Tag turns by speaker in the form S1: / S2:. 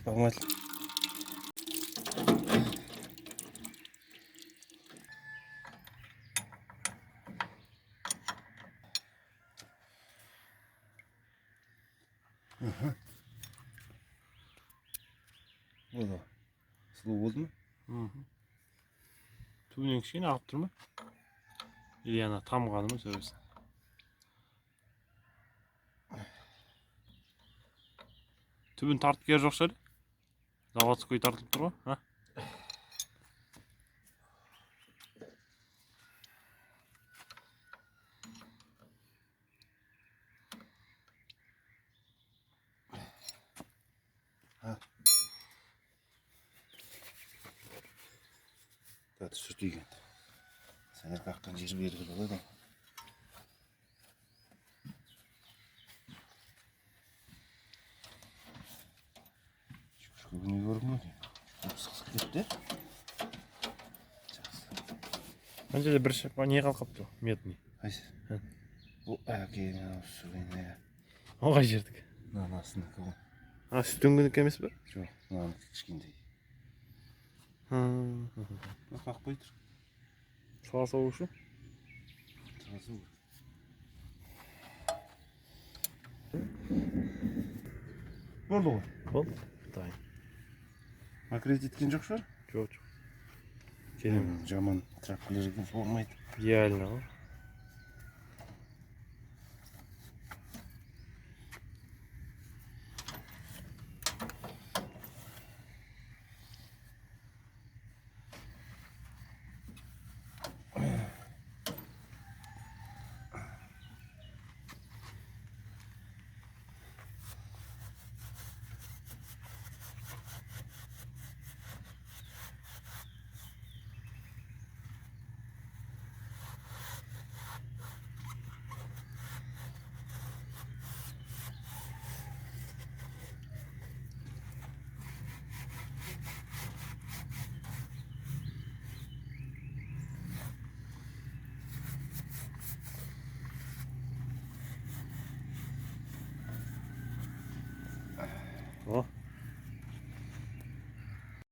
S1: Погнали. Болды. Сұлу болды ма?
S2: Түбінен кішкене ағып тұр ма? Или ана тамғаны ма сөзсін? Түбін тартып кері жоқ шығар? Заводской тартылып тұр ғой?
S1: Тәті сүртейген. Сәнер қаққан жер белгілі болады. Күні көрмеді. Сықсық кетті.
S2: Мына жерде бір не қалқапты, медный.
S1: Қайсы? Бұл әкең аусы бейне.
S2: Оңай жердік.
S1: Нанасыныкі ғой.
S2: Сүттөнгінікі емес пе?
S1: Жоқ, наныкі кішкендей. Қақпай тұр.
S2: Суға соғу үшін?
S1: Суға соғу. Болды ғой?
S2: Болды. Дайын.
S1: Аккредиткен жоқ шығар?
S2: Жоқ. Керемет.
S1: Жаман трапкілерден болмайды.
S2: Идеально ғой.